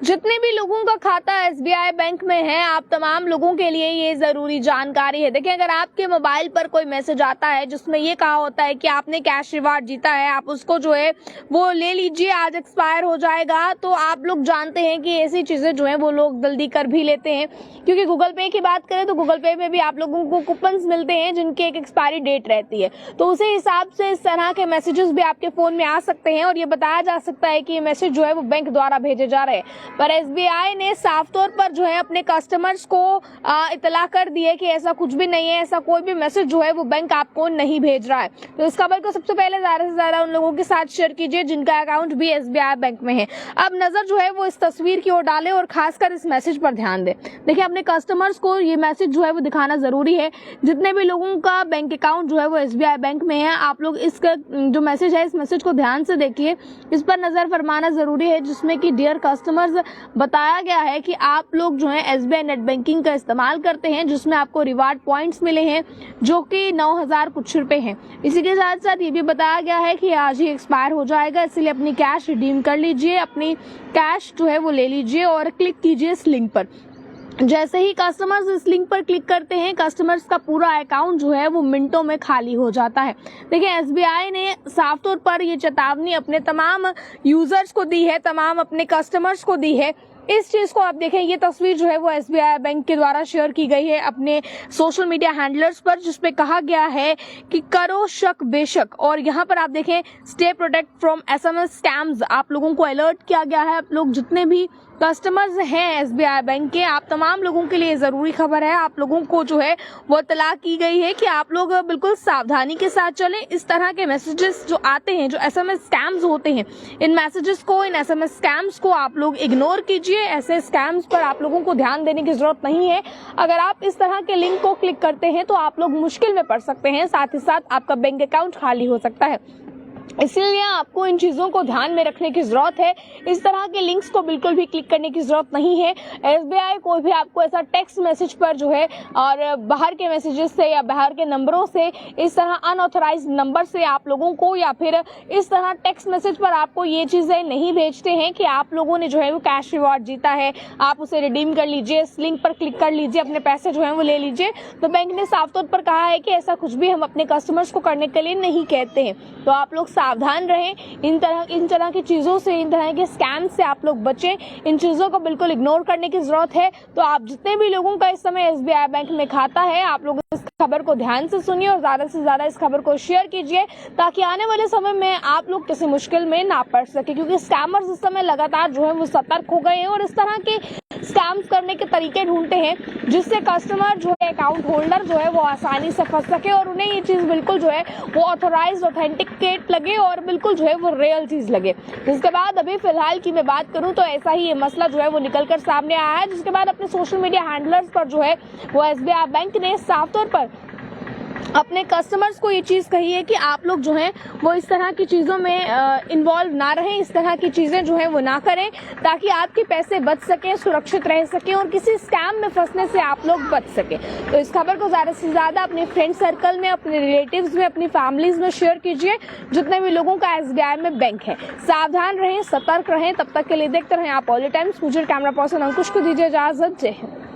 जितने भी लोगों का खाता एसबीआई बैंक में है, आप तमाम लोगों के लिए ये जरूरी जानकारी है। देखिए, अगर आपके मोबाइल पर कोई मैसेज आता है जिसमें ये कहा होता है कि आपने कैश रिवार्ड जीता है, आप उसको जो है वो ले लीजिए, आज एक्सपायर हो जाएगा, तो आप लोग जानते हैं कि ऐसी चीजें जो है वो लोग जल्दी कर भी लेते हैं। क्योंकि गूगल पे की बात करें तो गूगल पे में भी आप लोगों को कूपन्स मिलते हैं जिनकी एक एक्सपायरी डेट रहती है, तो उसी हिसाब से इस तरह के मैसेजेस भी आपके फोन में आ सकते हैं और ये बताया जा सकता है कि ये मैसेज जो है वो बैंक द्वारा भेजे जा रहे हैं। पर एसबीआई ने साफ तौर पर जो है अपने कस्टमर्स को इतला कर दी है कि ऐसा कुछ भी नहीं है, ऐसा कोई भी मैसेज जो है वो बैंक आपको नहीं भेज रहा है। तो इस खबर को सबसे पहले ज्यादा से ज्यादा उन लोगों के साथ शेयर कीजिए जिनका अकाउंट भी एसबीआई बैंक में है। अब नजर जो है वो इस तस्वीर की ओर डालें और खासकर इस मैसेज पर ध्यान दें। देखिए, अपने कस्टमर्स को ये मैसेज जो है वो दिखाना जरूरी है। जितने भी लोगों का बैंक अकाउंट जो है वो एसबीआई बैंक में है, आप लोग इसका जो मैसेज है इस मैसेज को ध्यान से देखिए, इस पर नजर फरमाना जरूरी है, जिसमें कि डियर कस्टमर्स बताया गया है कि आप लोग जो है एसबीआई नेट बैंकिंग का इस्तेमाल करते हैं, जिसमें आपको रिवार्ड पॉइंट्स मिले हैं जो कि 9,000 कुछ रुपए हैं। इसी के साथ साथ ये भी बताया गया है कि आज ही एक्सपायर हो जाएगा, इसलिए अपनी कैश रिडीम कर लीजिए, अपनी कैश जो है वो ले लीजिए और क्लिक कीजिए इस लिंक पर। जैसे ही कस्टमर्स इस लिंक पर क्लिक करते हैं, कस्टमर्स का पूरा अकाउंट जो है वो मिनटों में खाली हो जाता है। देखिए, एसबीआई ने साफ तौर पर ये चेतावनी अपने तमाम यूजर्स को दी है, तमाम अपने कस्टमर्स को दी है। इस चीज को आप देखें, ये तस्वीर जो है वो एसबीआई बैंक के द्वारा शेयर की गई है अपने सोशल मीडिया हैंडलर्स पर, जिसपे कहा गया है कि करो शक बेशक, और यहाँ पर आप देखें stay protect from SMS scams, आप लोगों को अलर्ट किया गया है। आप लोग जितने भी कस्टमर्स हैं एसबीआई बैंक के, आप तमाम लोगों के लिए जरूरी खबर है। आप लोगों को जो है वो इत्तला की गई है कि आप लोग बिल्कुल सावधानी के साथ चलें। इस तरह के मैसेजेस जो आते हैं, जो एसएमएस स्कैम्स होते हैं, इन मैसेजेस को, इन एसएमएस स्कैम्स को आप लोग इग्नोर कीजिए। ऐसे स्कैम्स पर आप लोगों को ध्यान देने की जरूरत नहीं है। अगर आप इस तरह के लिंक को क्लिक करते हैं तो आप लोग मुश्किल में पड़ सकते हैं, साथ ही साथ आपका बैंक अकाउंट खाली हो सकता है। इसीलिए आपको इन चीजों को ध्यान में रखने की जरूरत है। इस तरह के लिंक्स को बिल्कुल भी क्लिक करने की जरूरत नहीं है। एसबीआई कोई भी आपको ऐसा टेक्स्ट मैसेज पर जो है और बाहर के मैसेजेस से या बाहर के नंबरों से, इस तरह अनऑथराइज्ड नंबर से आप लोगों को, या फिर इस तरह टेक्स्ट मैसेज पर आपको ये चीजें नहीं भेजते हैं कि आप लोगों ने जो है वो कैश रिवॉर्ड जीता है, आप उसे रिडीम कर लीजिए, इस लिंक पर क्लिक कर लीजिए, अपने पैसे जो है वो ले लीजिए। तो बैंक ने साफ तौर पर कहा है कि ऐसा कुछ भी हम अपने कस्टमर्स को करने के लिए नहीं कहते हैं। तो आप लोग सावधान रहें, इन तरह की चीजों से, इन तरह के स्कैम से आप लोग बचें। इन चीजों को बिल्कुल इग्नोर करने की जरूरत है। तो आप जितने भी लोगों का इस समय एसबीआई बैंक में खाता है, आप लोग इस खबर को ध्यान से सुनिए और ज्यादा से ज्यादा इस खबर को शेयर कीजिए, ताकि आने वाले समय में आप लोग किसी मुश्किल में ना पड़ सके। क्योंकि स्कैमर्स इस समय लगातार जो है वो सतर्क हो गए हैं और इस तरह के स्कैम्स करने के तरीके ढूंढते हैं जिससे कस्टमर जो है, अकाउंट होल्डर जो है वो आसानी से फंस सके और उन्हें ये चीज बिल्कुल जो है वो ऑथराइज्ड, ऑथेंटिकेट लगे और बिल्कुल जो है वो रियल चीज लगे। जिसके बाद अभी फिलहाल की मैं बात करूं तो ऐसा ही ये मसला जो है वो निकलकर सामने आया है, जिसके बाद अपने सोशल मीडिया हैंडलर्स पर जो है वो एसबीआई बैंक ने साफ तौर पर अपने कस्टमर्स को ये चीज कही है कि आप लोग जो हैं वो इस तरह की चीजों में इन्वॉल्व ना रहें, इस तरह की चीजें जो हैं वो ना करें, ताकि आपके पैसे बच सकें, सुरक्षित रह सकें और किसी स्कैम में फंसने से आप लोग बच सकें। तो इस खबर को ज्यादा से ज्यादा अपने फ्रेंड सर्कल में, अपने रिलेटिव्स में, अपनी फैमिलीज में शेयर कीजिए, जितने भी लोगों का एसबीआई में बैंक है। सावधान रहें, सतर्क रहें। तब तक के लिए देखते रहें आप ऑल टाइम्स। मुझे कैमरा पर्सन अंकुश को दीजिए इजाजत। जय हिंद।